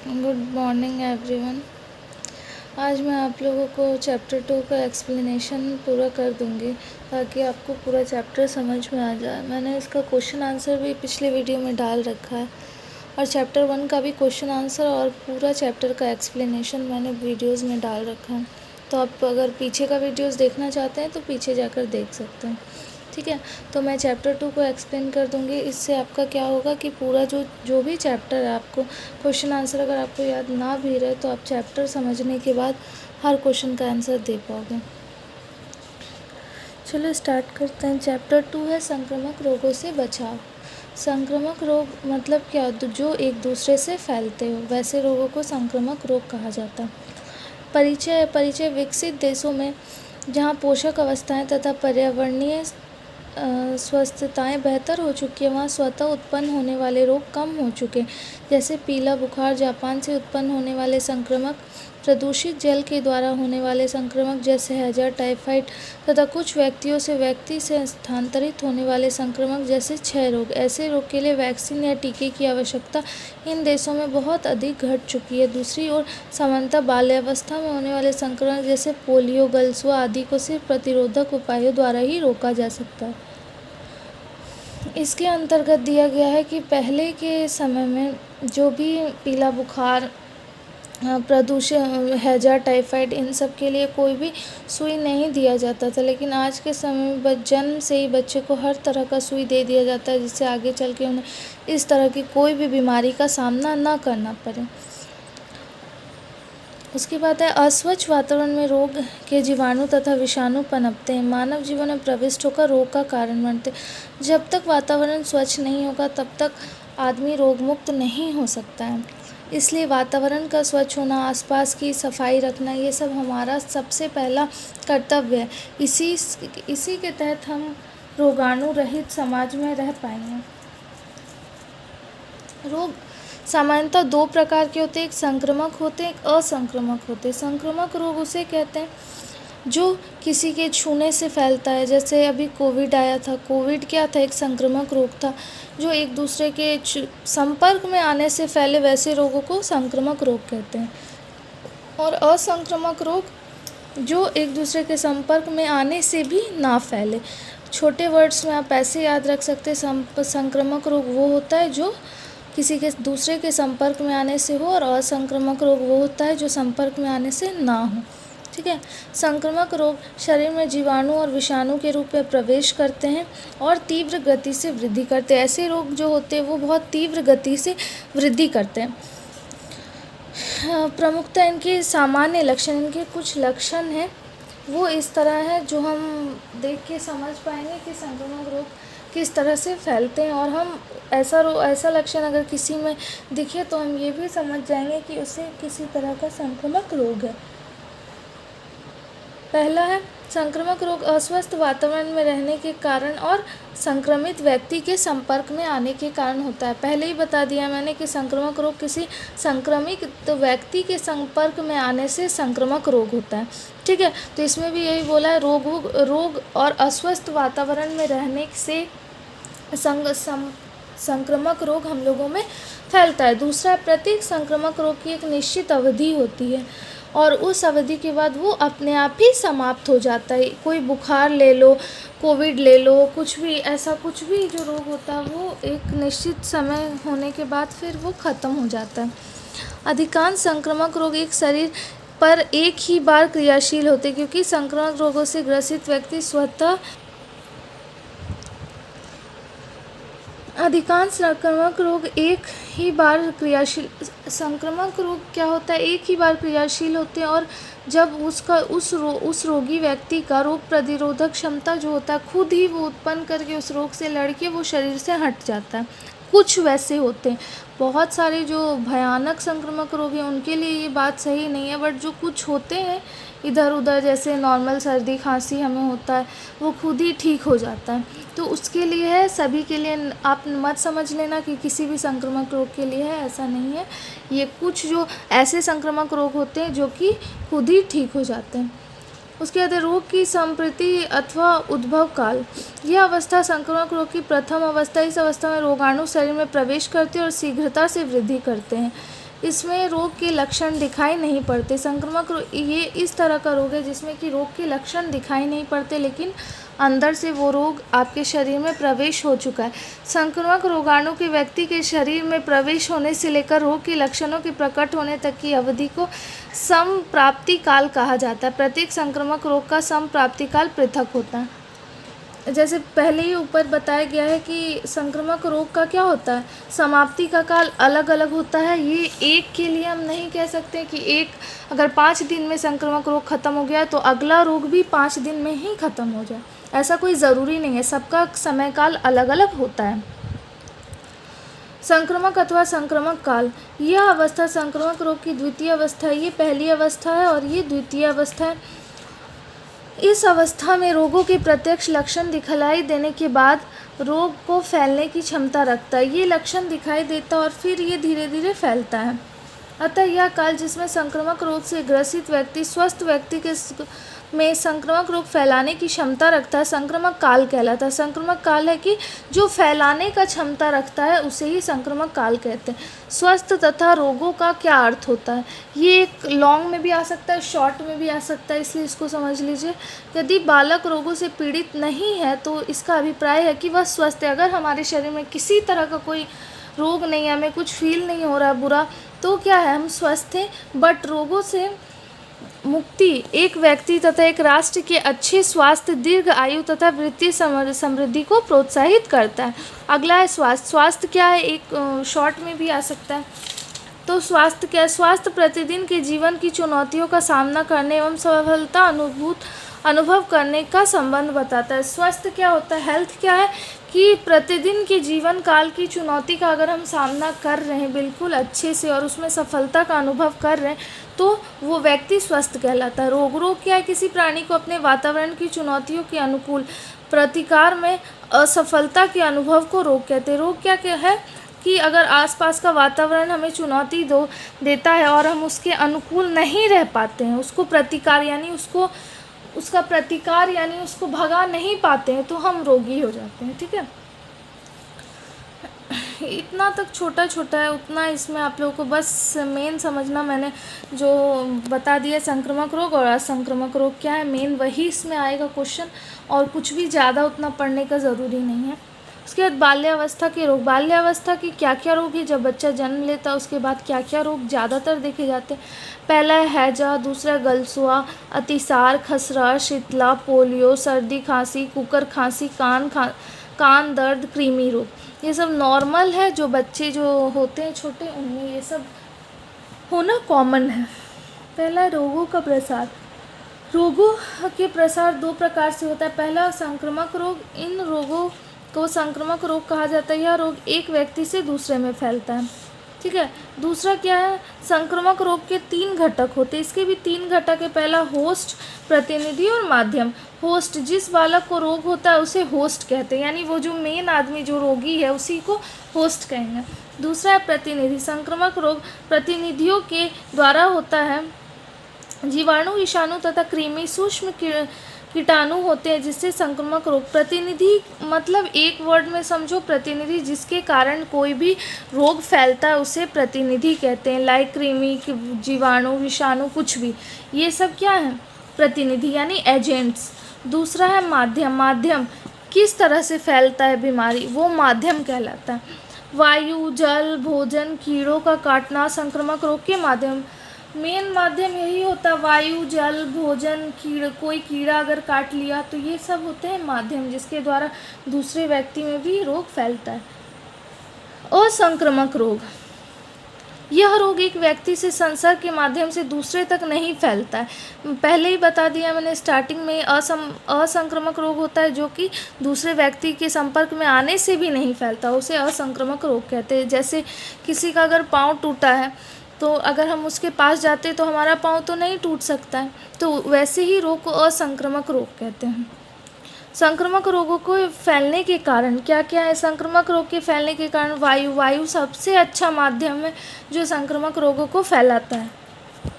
Good morning everyone. आज मैं आप लोगों को चैप्टर 2 का एक्सप्लेनेशन पूरा कर दूंगी ताकि आपको पूरा चैप्टर समझ में आ जाए। मैंने इसका क्वेश्चन आंसर भी पिछले वीडियो में डाल रखा है और चैप्टर 1 का भी क्वेश्चन आंसर और पूरा चैप्टर का एक्सप्लेनेशन मैंने वीडियोस में डाल रखा है। तो आप अगर पीछे का वीडियोस देखना चाहते हैं तो पीछे जाकर देख सकते हैं। ठीक है, तो मैं चैप्टर 2 को एक्सप्लेन कर दूंगी। इससे आपका क्या होगा कि पूरा जो भी चैप्टर है, आपको क्वेश्चन आंसर अगर आपको याद ना भी रहे तो आप चैप्टर समझने के बाद हर क्वेश्चन का आंसर दे पाओगे। चलो स्टार्ट करते हैं। चैप्टर 2 है संक्रामक रोगों से बचाव। संक्रामक रोग मतलब क्या? जो एक दूसरे से फैलते हो, वैसे रोगों को संक्रामक रोग कहा जाता है। परिचय विकसित देशों में जहाँ पोषक अवस्थाएं तथा पर्यावरणीय स्वस्थताएं बेहतर हो चुकी है, वहाँ स्वतः उत्पन्न होने वाले रोग कम हो चुके, जैसे पीला बुखार, जापान से उत्पन्न होने वाले संक्रमक, प्रदूषित जल के द्वारा होने वाले संक्रमक जैसे हैजा, टाइफाइड तथा कुछ व्यक्तियों से व्यक्ति से स्थानांतरित होने वाले संक्रमक जैसे क्षय रोग। ऐसे रोग के लिए वैक्सीन या टीके की आवश्यकता इन देशों में बहुत अधिक घट चुकी है। दूसरी ओर सामान्यतः बाल्यावस्था में होने वाले संक्रमण जैसे पोलियो, गलसुआ आदि को सिर्फ प्रतिरोधक उपायों द्वारा ही रोका जा सकता है। इसके अंतर्गत दिया गया है कि पहले के समय में जो भी पीला बुखार, प्रदूषण, हैजा, टाइफाइड, इन सब के लिए कोई भी सुई नहीं दिया जाता था, लेकिन आज के समय में जन्म से ही बच्चे को हर तरह का सुई दे दिया जाता है, जिससे आगे चल के उन्हें इस तरह की कोई भी बीमारी का सामना ना करना पड़े। उसके बाद है अस्वच्छ वातावरण में रोग के जीवाणु तथा विषाणु पनपते हैं, मानव जीवन में प्रविष्ट होकर रोग का कारण बनते। जब तक वातावरण स्वच्छ नहीं होगा तब तक आदमी रोग मुक्त नहीं हो सकता है। इसलिए वातावरण का स्वच्छ होना, आसपास की सफाई रखना, ये सब हमारा सबसे पहला कर्तव्य है। इसी के तहत हम रोगाणु रहित समाज में रह पाएंगे। रोग सामान्यतः दो प्रकार के होते हैं, एक संक्रामक होते हैं, एक असंक्रामक होते हैं। संक्रामक रोग उसे कहते हैं जो किसी के छूने से फैलता है, जैसे अभी कोविड आया था। कोविड क्या था? एक संक्रामक रोग था जो एक दूसरे के संपर्क में आने से फैले, वैसे रोगों को संक्रामक रोग कहते हैं। और असंक्रामक रोग जो एक दूसरे के संपर्क में आने से भी ना फैले। छोटे वर्ड्स में आप ऐसे याद रख सकते हैं, संक्रामक रोग वो होता है जो किसी के दूसरे के संपर्क में आने से हो, और असंक्रामक रोग वो होता है जो संपर्क में आने से ना हो। ठीक है, संक्रामक रोग शरीर में जीवाणु और विषाणु के रूप में प्रवेश करते हैं और तीव्र गति से वृद्धि करते हैं। ऐसे रोग जो होते हैं वो बहुत तीव्र गति से वृद्धि करते हैं। प्रमुखतः इनके सामान्य लक्षण, इनके कुछ लक्षण हैं वो इस तरह है जो हम देख के समझ पाएंगे कि संक्रामक रोग किस तरह से फैलते हैं, और हम ऐसा लक्षण अगर किसी में दिखे तो हम ये भी समझ जाएंगे कि उसे किसी तरह का संक्रामक रोग है। पहला है संक्रामक रोग अस्वस्थ वातावरण में रहने के कारण और संक्रमित व्यक्ति के संपर्क में आने के कारण होता है। पहले ही बता दिया मैंने कि संक्रामक रोग किसी संक्रमित व्यक्ति के संपर्क में आने से संक्रामक रोग होता है। ठीक है, तो इसमें भी यही बोला है, रोग और अस्वस्थ वातावरण में रहने से संक्रामक रोग हम लोगों में फैलता है। दूसरा, प्रत्येक संक्रामक रोग की एक निश्चित अवधि होती है और उस अवधि के बाद वो अपने आप ही समाप्त हो जाता है। कोई बुखार ले लो, कोविड ले लो, कुछ भी ऐसा कुछ भी जो रोग होता है वो एक निश्चित समय होने के बाद फिर वो ख़त्म हो जाता है। अधिकांश संक्रामक रोग एक शरीर पर एक ही बार क्रियाशील होते हैं, क्योंकि संक्रामक रोगों से ग्रसित व्यक्ति स्वतः अधिकांश संक्रामक रोग एक ही बार क्रियाशील संक्रामक रोग क्या होता है? एक ही बार क्रियाशील होते हैं, और जब उस रोगी व्यक्ति का रोग प्रतिरोधक क्षमता जो होता है खुद ही वो उत्पन्न करके उस रोग से लड़के वो शरीर से हट जाता है। कुछ वैसे होते हैं, बहुत सारे जो भयानक संक्रामक रोग हैं उनके लिए ये बात सही नहीं है, बट जो कुछ होते हैं इधर उधर, जैसे नॉर्मल सर्दी खांसी हमें होता है, वो खुद ही ठीक हो जाता है। तो उसके लिए है, सभी के लिए आप मत समझ लेना कि किसी भी संक्रामक रोग के लिए है, ऐसा नहीं है। ये कुछ जो ऐसे संक्रामक रोग होते हैं जो कि खुद ही ठीक हो जाते हैं। उसके बाद रोग की संप्रति अथवा उद्भव काल। यह अवस्था संक्रामक रोग की प्रथम अवस्था। इस अवस्था में रोगाणु शरीर में प्रवेश करते हैं और शीघ्रता से वृद्धि करते हैं। इसमें रोग के लक्षण दिखाई नहीं पड़ते। संक्रामक रोग ये इस तरह का रोग है जिसमें कि रोग के लक्षण दिखाई नहीं पड़ते, लेकिन अंदर से वो रोग आपके शरीर में प्रवेश हो चुका है। संक्रामक रोगाणु के व्यक्ति के शरीर में प्रवेश होने से लेकर रोग के लक्षणों के प्रकट होने तक की अवधि को समप्राप्ति काल कहा जाता है। प्रत्येक संक्रामक रोग का समप्राप्ति काल पृथक होता है। जैसे पहले ही ऊपर बताया गया है कि संक्रामक रोग का क्या होता है, समाप्ति का काल अलग अलग होता है। ये एक के लिए हम नहीं कह सकते कि एक अगर 5 दिन में संक्रामक रोग ख़त्म हो गया तो अगला रोग भी 5 दिन में ही ख़त्म हो जाए, ऐसा कोई ज़रूरी नहीं है। सबका समय काल अलग अलग होता है। संक्रामक अथवा संक्रामक काल, यह अवस्था संक्रामक रोग की द्वितीय अवस्था है। ये पहली अवस्था है और ये द्वितीय अवस्था है। इस अवस्था में रोगों के प्रत्यक्ष लक्षण दिखलाई देने के बाद रोग को फैलने की क्षमता रखता है। ये लक्षण दिखाई देता है और फिर ये धीरे धीरे फैलता है। अतः यह काल जिसमें संक्रामक रोग से ग्रसित व्यक्ति स्वस्थ व्यक्ति के में संक्रामक रोग फैलाने की क्षमता रखता है, संक्रामक काल कहलाता है। संक्रामक काल है कि जो फैलाने का क्षमता रखता है उसे ही संक्रामक काल कहते हैं। स्वस्थ तथा रोगों का क्या अर्थ होता है, ये एक लॉन्ग में भी आ सकता है, शॉर्ट में भी आ सकता है, इसलिए इसको समझ लीजिए। यदि बालक रोगों से पीड़ित नहीं है तो इसका अभिप्राय है कि वह स्वस्थ है। अगर हमारे शरीर में किसी तरह का कोई रोग नहीं है, हमें कुछ फील नहीं हो रहा है बुरा, तो क्या है, हम स्वस्थ हैं। बट रोगों से मुक्ति एक व्यक्ति तथा एक राष्ट्र के अच्छे स्वास्थ्य, दीर्घ आयु तथा वित्तीय समृद्धि को प्रोत्साहित करता है। अगला है स्वास्थ्य। स्वास्थ्य क्या है, एक शॉर्ट में भी आ सकता है। तो स्वास्थ्य क्या है, स्वास्थ्य प्रतिदिन के जीवन की चुनौतियों का सामना करने एवं सफलता अनुभव करने का संबंध बताता है। स्वस्थ क्या होता है, हेल्थ क्या है कि प्रतिदिन के जीवन काल की चुनौती का अगर हम सामना कर रहे हैं बिल्कुल अच्छे से और उसमें सफलता का अनुभव कर रहे हैं तो वो व्यक्ति स्वस्थ कहलाता है। रोग क्या है, किसी प्राणी को अपने वातावरण की चुनौतियों के अनुकूल प्रतिकार में असफलता के अनुभव को रोग कहते हैं। रोग क्या है कि अगर आसपास का वातावरण हमें चुनौती देता है और हम उसके अनुकूल नहीं रह पाते हैं, उसको प्रतिकार यानी उसका प्रतिकार यानी उसको भगा नहीं पाते हैं, तो हम रोगी हो जाते हैं। ठीक है, इतना तक छोटा छोटा है, उतना इसमें आप लोगों को बस मेन समझना मैंने जो बता दिया संक्रामक रोग और असंक्रामक रोग क्या है, मेन वही इसमें आएगा क्वेश्चन, और कुछ भी ज़्यादा उतना पढ़ने का ज़रूरी नहीं है। उसके बाद बाल्यावस्था के रोग। बाल्यावस्था के क्या क्या रोग है, जब बच्चा जन्म लेता है उसके बाद क्या क्या रोग ज़्यादातर देखे जाते हैं। पहला है हैजा, दूसरा गलसुआ, अतिसार, खसरा, शीतला, पोलियो, सर्दी खांसी, कुकर खांसी, कान दर्द, कृमि रोग। ये सब नॉर्मल है, जो बच्चे जो होते हैं छोटे उनमें ये सब होना कॉमन है। पहला रोगों का प्रसार। रोगों के प्रसार 2 प्रकार से होता है। पहला संक्रामक रोग, इन रोगों को संक्रामक रोग कहा जाता है। यह रोग एक व्यक्ति से दूसरे में फैलता है। ठीक है, दूसरा क्या है, संक्रामक रोग के 3 घटक होते हैं। इसके भी 3 घटक है। पहला होस्ट, प्रतिनिधि और माध्यम। होस्ट, जिस बालक को रोग होता है उसे होस्ट कहते हैं, यानी वो जो मेन आदमी जो रोगी है उसी को होस्ट कहेंगे। दूसरा है प्रतिनिधि। संक्रामक रोग प्रतिनिधियों के द्वारा होता है। जीवाणु, विषाणु तथा कृमि, सूक्ष्म कीटाणु होते हैं जिससे संक्रामक रोग। प्रतिनिधि मतलब एक वर्ड में समझो, प्रतिनिधि जिसके कारण कोई भी रोग फैलता है उसे प्रतिनिधि कहते हैं। लाइक कृमि, जीवाणु, विषाणु, कुछ भी, ये सब क्या है, प्रतिनिधि यानी एजेंट्स। दूसरा है माध्यम। माध्यम किस तरह से फैलता है बीमारी, वो माध्यम कहलाता है। वायु, जल, भोजन, कीड़ों का काटना संक्रामक रोग के माध्यम। मेन माध्यम यही होता है, वायु, जल, भोजन, कोई कीड़ा अगर काट लिया तो ये सब होते हैं माध्यम जिसके द्वारा दूसरे व्यक्ति में भी रोग फैलता है। असंक्रामक रोग, यह रोग एक व्यक्ति से संसर्ग के माध्यम से दूसरे तक नहीं फैलता है। पहले ही बता दिया मैंने स्टार्टिंग में, असंक्रामक रोग होता है जो कि दूसरे व्यक्ति के संपर्क में आने से भी नहीं फैलता, उसे असंक्रामक रोग कहते हैं। जैसे किसी का अगर पाँव टूटा है तो अगर हम उसके पास जाते तो हमारा पाँव तो नहीं टूट सकता है, तो वैसे ही रोग को असंक्रामक रोग कहते हैं। संक्रामक रोगों को फैलने के कारण क्या क्या है, संक्रामक रोग के फैलने के कारण वायु सबसे अच्छा माध्यम है जो संक्रामक रोगों को फैलाता है।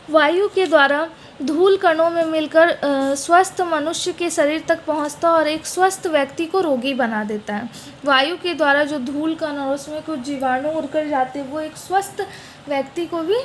वायु के द्वारा धूल कणों में मिलकर स्वस्थ मनुष्य के शरीर तक पहुंचता और एक स्वस्थ व्यक्ति को रोगी बना देता है। वायु के द्वारा जो धूल कण और उसमें कुछ जीवाणु उड़कर जाते हैं वो एक स्वस्थ व्यक्ति को भी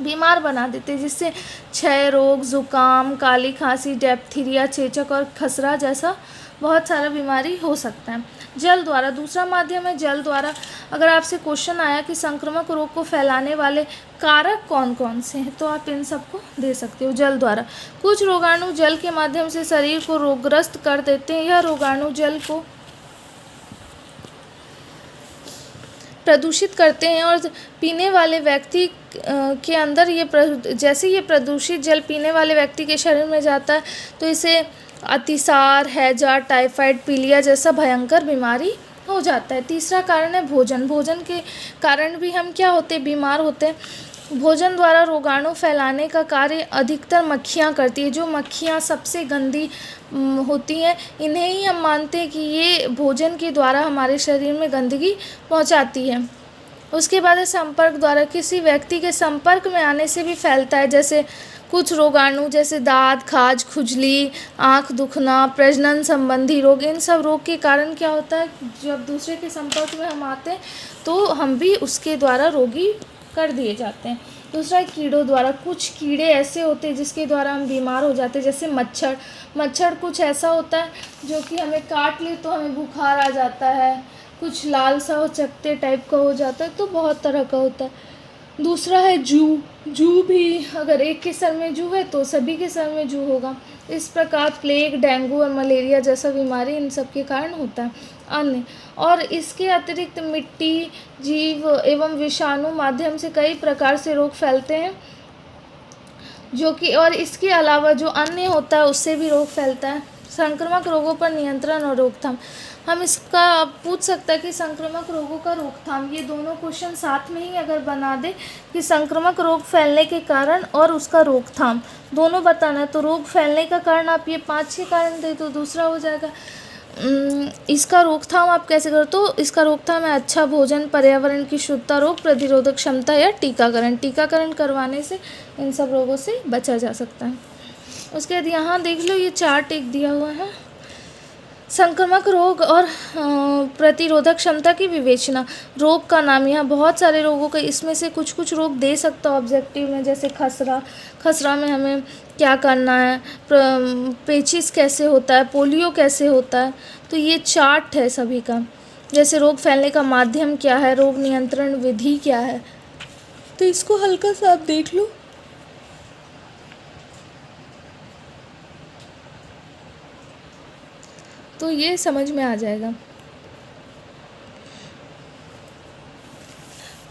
बीमार बना देते हैं, जिससे क्षय रोग, जुकाम, काली खांसी, डिप्थीरिया, चेचक और खसरा जैसा बहुत सारा बीमारी हो सकता है। जल द्वारा, दूसरा माध्यम है जल द्वारा। अगर आपसे क्वेश्चन आया कि संक्रामक रोग को फैलाने वाले कारक कौन कौन से हैं, तो आप इन सबको दे सकते हो जल द्वारा। कुछ रोगाणु जल के माध्यम से शरीर को रोगग्रस्त कर देते हैं। यह रोगाणु जल को प्रदूषित करते हैं और पीने वाले व्यक्ति के अंदर जैसे ये प्रदूषित जल पीने वाले व्यक्ति के शरीर में जाता है तो इसे अतिसार, हैजा, टाइफाइड, पीलिया जैसा भयंकर बीमारी हो जाता है। तीसरा कारण है भोजन। भोजन के कारण भी हम क्या होते हैं, बीमार होते हैं। भोजन द्वारा रोगाणु फैलाने का कार्य अधिकतर मक्खियाँ करती है। जो मक्खियाँ सबसे गंदी होती हैं, इन्हें ही हम मानते हैं कि ये भोजन के द्वारा हमारे शरीर में गंदगी पहुंचाती है। उसके बाद है संपर्क द्वारा। किसी व्यक्ति के संपर्क में आने से भी फैलता है, जैसे कुछ रोगाणु जैसे दाँत, खाज, खुजली, आँख दुखना, प्रजनन संबंधी रोग। इन सब रोग के कारण क्या होता है, जब दूसरे के संपर्क में हम आते हैं तो हम भी उसके द्वारा रोगी कर दिए जाते हैं। दूसरा है कीड़ों द्वारा। कुछ कीड़े ऐसे होते हैं जिसके द्वारा हम बीमार हो जाते हैं, जैसे मच्छर। मच्छर कुछ ऐसा होता है जो कि हमें काट ले तो हमें बुखार आ जाता है, कुछ लाल सा हो, चकत्ते टाइप का हो जाता है, तो बहुत तरह का होता है। दूसरा है जू। जू भी अगर एक के सर में जू है तो सभी के सर में जू होगा। इस प्रकार प्लेग, डेंगू और मलेरिया जैसा बीमारी इन सब के कारण होता है। अन्य और इसके अतिरिक्त मिट्टी, जीव एवं विषाणु माध्यम से कई प्रकार से रोग फैलते हैं, जो कि और इसके अलावा जो अन्य होता है उससे भी रोग फैलता है। संक्रामक रोगों पर नियंत्रण और रोकथाम। हम इसका पूछ सकता है कि संक्रामक रोगों का रोकथाम, ये दोनों क्वेश्चन साथ में ही अगर बना दे कि संक्रामक रोग फैलने के कारण और उसका रोकथाम दोनों बताना है, तो रोग फैलने का कारण आप ये 5-6 कारण दे तो दूसरा हो जाएगा। इसका रोकथाम आप कैसे करो, तो इसका रोकथाम है अच्छा भोजन, पर्यावरण की शुद्धता, रोग प्रतिरोधक क्षमता या टीकाकरण। टीकाकरण करवाने से इन सब रोगों से बचा जा सकता है। उसके बाद यहाँ देख लो, ये चार्ट एक दिया हुआ है, संक्रामक रोग और प्रतिरोधक क्षमता की विवेचना। रोग का नाम, यहाँ बहुत सारे रोगों का, इसमें से कुछ कुछ रोग दे सकता हो ऑब्जेक्टिव में, जैसे खसरा। खसरा में हमें क्या करना है, पेचिस कैसे होता है, पोलियो कैसे होता है, तो ये चार्ट है सभी का। जैसे रोग फैलने का माध्यम क्या है, रोग नियंत्रण विधि क्या है, तो इसको हल्का सा आप देख लो। तो ये समझ में आ जाएगा।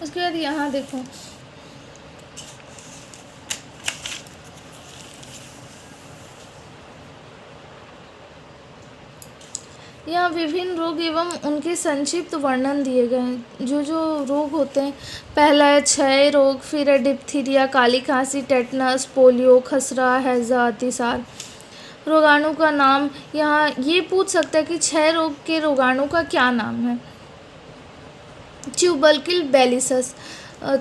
उसके बाद यहाँ देखो, यहाँ विभिन्न रोग एवं उनके संक्षिप्त वर्णन दिए गए हैं। जो जो रोग होते हैं, पहला है क्षय रोग, फिर है डिप्थीरिया, काली खांसी, टेटनस, पोलियो, खसरा, हैजा, अतिसार। रोगाणु का नाम, यहाँ ये पूछ सकता है कि क्षय रोग के रोगाणु का क्या नाम है, ट्यूबरक्ल बेलिसस।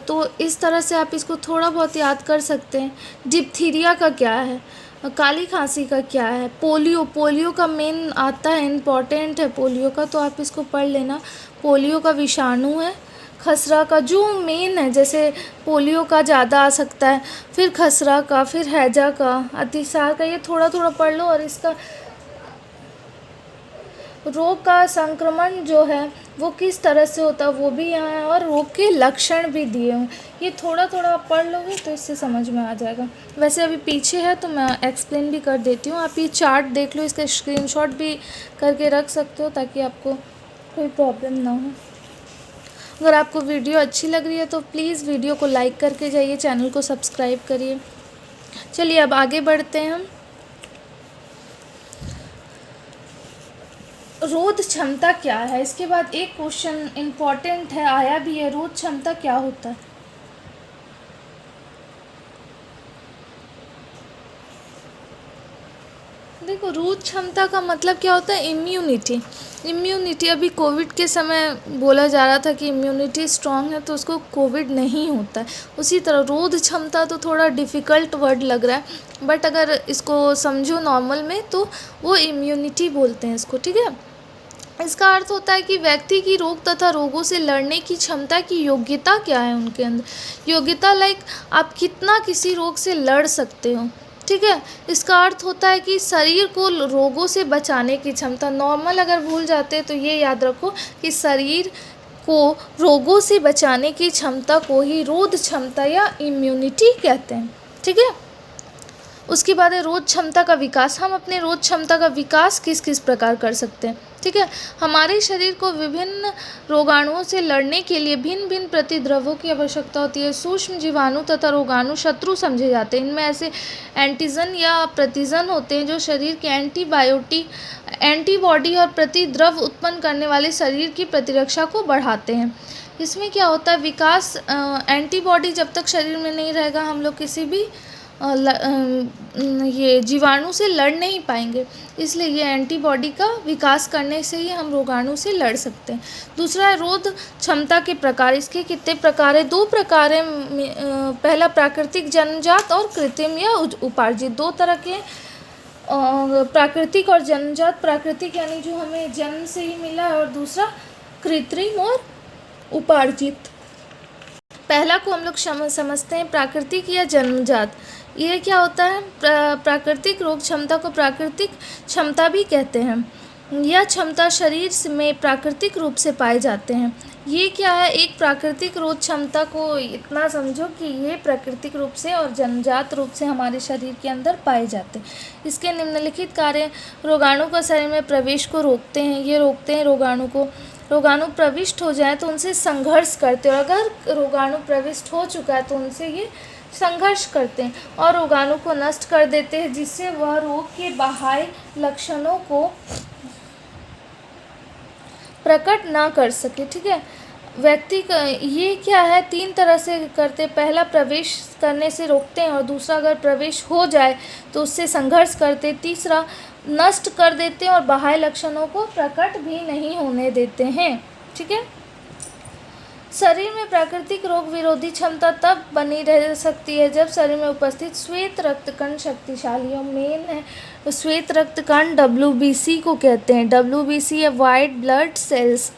तो इस तरह से आप इसको थोड़ा बहुत याद कर सकते हैं। डिप्थीरिया का क्या है, काली खांसी का क्या है, पोलियो का मेन आता है, इम्पॉर्टेंट है पोलियो का, तो आप इसको पढ़ लेना। पोलियो का विषाणु है। खसरा का जो मेन है, जैसे पोलियो का ज़्यादा आ सकता है, फिर खसरा का, फिर हैजा का, अतिसार का, ये थोड़ा थोड़ा पढ़ लो। और इसका रोग का संक्रमण जो है वो किस तरह से होता है वो भी यहाँ है, और रोग के लक्षण भी दिए हुए, ये थोड़ा थोड़ा आप पढ़ लोगे तो इससे समझ में आ जाएगा। वैसे अभी पीछे है तो मैं एक्सप्लेन भी कर देती हूँ। आप ये चार्ट देख लो, इसका स्क्रीनशॉट भी करके रख सकते हो ताकि आपको कोई प्रॉब्लम ना हो। अगर आपको वीडियो अच्छी लग रही है तो प्लीज़ वीडियो को लाइक करके जाइए, चैनल को सब्सक्राइब करिए। चलिए अब आगे बढ़ते हैं हम। रोध क्षमता क्या है, इसके बाद एक क्वेश्चन इम्पॉर्टेंट है, आया भी है, रोध क्षमता क्या होता है। देखो, रोध क्षमता का मतलब क्या होता है, इम्यूनिटी। अभी कोविड के समय बोला जा रहा था कि इम्यूनिटी स्ट्रांग है तो उसको कोविड नहीं होता है। उसी तरह रोध क्षमता तो थोड़ा डिफ़िकल्ट वर्ड लग रहा है, बट अगर इसको समझो नॉर्मल में तो वो इम्यूनिटी बोलते हैं इसको, ठीक है। इसका अर्थ होता है कि व्यक्ति की रोग तथा रोगों से लड़ने की क्षमता की योग्यता क्या है उनके अंदर। योग्यता लाइक आप कितना किसी रोग से लड़ सकते हो, ठीक है। इसका अर्थ होता है कि शरीर को रोगों से बचाने की क्षमता। नॉर्मल अगर भूल जाते हैं तो ये याद रखो कि शरीर को रोगों से बचाने की क्षमता को ही रोध क्षमता या इम्यूनिटी कहते हैं, ठीक है। उसके बाद है रोध क्षमता का विकास। हम अपने रोध क्षमता का विकास किस किस प्रकार कर सकते हैं, ठीक है। हमारे शरीर को विभिन्न रोगाणुओं से लड़ने के लिए भिन्न भिन्न प्रतिद्रव्यों की आवश्यकता होती है। सूक्ष्म जीवाणु तथा रोगाणु शत्रु समझे जाते हैं। इनमें ऐसे एंटीजन या प्रतिजन होते हैं जो शरीर के एंटीबॉडी और प्रतिद्रव्य उत्पन्न करने वाले शरीर की प्रतिरक्षा को बढ़ाते हैं। इसमें क्या होता है, विकास एंटीबॉडी जब तक शरीर में नहीं रहेगा हम लोग किसी भी ये जीवाणु से लड़ नहीं पाएंगे, इसलिए ये एंटीबॉडी का विकास करने से ही हम रोगाणु से लड़ सकते हैं। दूसरा है रोध क्षमता के प्रकार। इसके कितने प्रकार है? 2 प्रकार हैं। पहला प्राकृतिक जन्मजात और कृत्रिम या उपार्जित। 2 तरह के प्राकृतिक और जन्मजात। प्राकृतिक यानी जो हमें जन्म से ही मिला है, और दूसरा कृत्रिम और उपार्जित। पहला को हम लोग समझते हैं प्राकृतिक या जन्मजात। ये क्या होता है? प्राकृतिक रोग क्षमता को प्राकृतिक क्षमता भी कहते हैं। यह क्षमता शरीर में प्राकृतिक रूप से पाए जाते हैं। ये क्या है? एक प्राकृतिक रोग क्षमता को इतना समझो कि ये प्राकृतिक रूप से और जन्मजात रूप से हमारे शरीर के अंदर पाए जाते हैं। इसके निम्नलिखित कार्य रोगाणु का शरीर में प्रवेश को रोकते हैं। ये रोकते हैं रोगाणु प्रविष्ट हो जाए तो उनसे संघर्ष करते हैं, और अगर रोगाणु प्रविष्ट हो चुका है तो उनसे ये संघर्ष करते हैं और रोगाणु को नष्ट कर देते हैं, जिससे वह रोग के बाह्य लक्षणों को प्रकट ना कर सके, ठीक है। व्यक्ति का ये क्या है, 3 तरह से करते। पहला प्रवेश करने से रोकते हैं, और दूसरा अगर प्रवेश हो जाए तो उससे संघर्ष करते। तीसरा नष्ट कर देते हैं और बाह्य लक्षणों को प्रकट भी नहीं होने देते हैं, ठीक है। शरीर में प्राकृतिक रोग विरोधी क्षमता तब बनी रह सकती है जब शरीर में उपस्थित श्वेत रक्तकण शक्तिशाली हो। मेन है श्वेत रक्तकण, WBC को कहते हैं। WBC है white blood cells.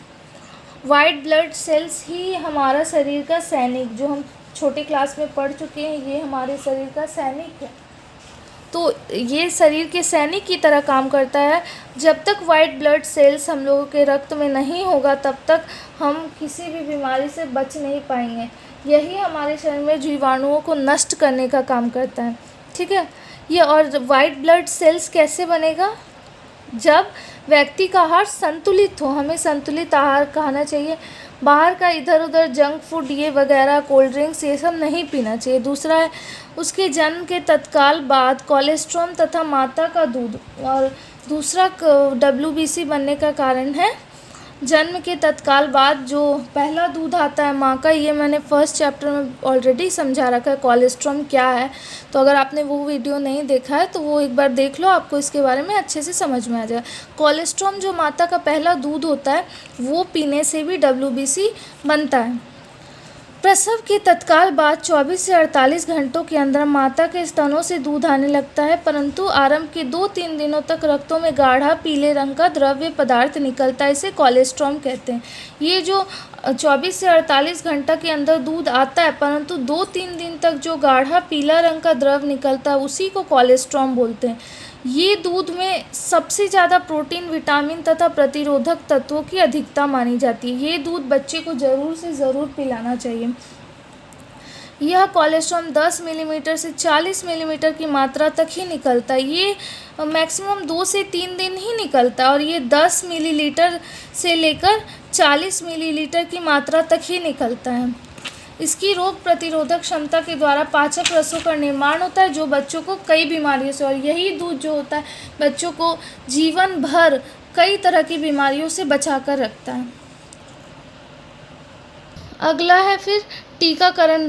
White blood cells ही हमारा शरीर का सैनिक, जो हम छोटे क्लास में पढ़ चुके हैं, ये हमारे शरीर का सैनिक है। तो ये शरीर के सैनिक की तरह काम करता है। जब तक वाइट ब्लड सेल्स हम लोगों के रक्त में नहीं होगा तब तक हम किसी भी बीमारी से बच नहीं पाएंगे। यही हमारे शरीर में जीवाणुओं को नष्ट करने का काम करता है, ठीक है। ये और वाइट ब्लड सेल्स कैसे बनेगा? जब व्यक्ति का आहार संतुलित हो। हमें संतुलित आहार खाना चाहिए। बाहर का इधर उधर जंक फूड ये वगैरह कोल्ड ड्रिंक्स ये सब नहीं पीना चाहिए। दूसरा है उसके जन्म के तत्काल बाद कोलेस्ट्रॉल तथा माता का दूध। और दूसरा WBC बनने का कारण है जन्म के तत्काल बाद जो पहला दूध आता है माँ का, ये मैंने फर्स्ट चैप्टर में ऑलरेडी समझा रखा है कोलेस्ट्रॉल क्या है। तो अगर आपने वो वीडियो नहीं देखा है तो वो एक बार देख लो, आपको इसके बारे में अच्छे से समझ में आ जाए। कोलेस्ट्रॉल जो माता का पहला दूध होता है वो पीने से भी WBC बनता है। प्रसव के तत्काल बाद 24 से 48 घंटों के अंदर माता के स्तनों से दूध आने लगता है, परंतु आरंभ के 2-3 दिनों तक रक्तों में गाढ़ा पीले रंग का द्रव्य पदार्थ निकलता है। इसे कोलेस्ट्रॉल कहते हैं। ये जो 24 से 48 घंटा के अंदर दूध आता है, परंतु 2-3 दिन तक जो गाढ़ा पीला रंग का द्रव निकलता है उसी को कोलेस्ट्रॉल बोलते हैं। ये दूध में सबसे ज़्यादा प्रोटीन, विटामिन तथा प्रतिरोधक तत्वों की अधिकता मानी जाती है। ये दूध बच्चे को ज़रूर से ज़रूर पिलाना चाहिए। यह कोलेस्ट्रॉल 10 मिलीमीटर से 40 मिलीमीटर की मात्रा तक ही निकलता है। ये मैक्सिमम 2 से 3 दिन ही निकलता है, और ये 10 मिलीलीटर से लेकर 40 मिलीलीटर की मात्रा तक ही निकलता है। इसकी रोग प्रतिरोधक क्षमता के द्वारा पाचक रसों का निर्माण होता है, जो बच्चों को कई बीमारियों से, और यही दूध जो होता है बच्चों को जीवन भर कई तरह की बीमारियों से बचा कर रखता है। अगला है फिर टीकाकरण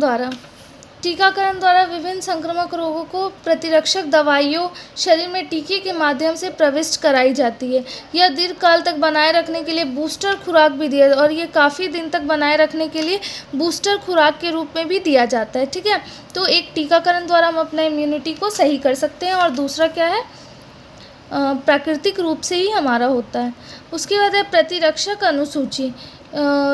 द्वारा विभिन्न संक्रामक रोगों को प्रतिरक्षक दवाइयों शरीर में टीके के माध्यम से प्रविष्ट कराई जाती है। यह दीर्घकाल तक बनाए रखने के लिए बूस्टर खुराक भी दिया, और ये काफ़ी दिन तक बनाए रखने के लिए बूस्टर खुराक के रूप में भी दिया जाता है, ठीक है। तो एक टीकाकरण द्वारा हम अपना इम्यूनिटी को सही कर सकते हैं, और दूसरा क्या है प्राकृतिक रूप से ही हमारा होता है। उसके बाद है प्रतिरक्षक अनुसूची।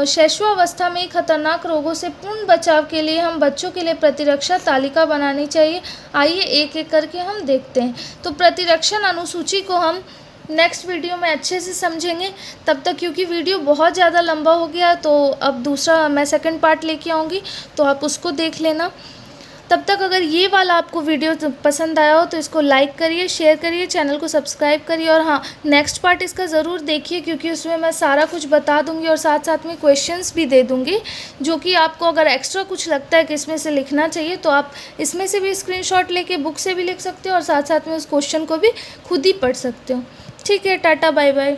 शैशवावस्था में खतरनाक रोगों से पूर्ण बचाव के लिए हम बच्चों के लिए प्रतिरक्षा तालिका बनानी चाहिए। आइए एक एक करके हम देखते हैं। तो प्रतिरक्षण अनुसूची को हम नेक्स्ट वीडियो में अच्छे से समझेंगे। तब तक क्योंकि वीडियो बहुत ज़्यादा लंबा हो गया तो अब दूसरा मैं सेकंड पार्ट लेके आऊँगी, तो आप उसको देख लेना। तब तक अगर ये वाला आपको वीडियो पसंद आया हो तो इसको लाइक करिए, शेयर करिए, चैनल को सब्सक्राइब करिए। और हाँ, नेक्स्ट पार्ट इसका ज़रूर देखिए क्योंकि उसमें मैं सारा कुछ बता दूंगी और साथ साथ में क्वेश्चंस भी दे दूंगी, जो कि आपको अगर एक्स्ट्रा कुछ लगता है कि इसमें से लिखना चाहिए तो आप इसमें से भी स्क्रीनशॉट लेके बुक से भी लिख सकते हो और साथ साथ में उस क्वेश्चन को भी खुद ही पढ़ सकते हो। ठीक है, टाटा बाय बाय।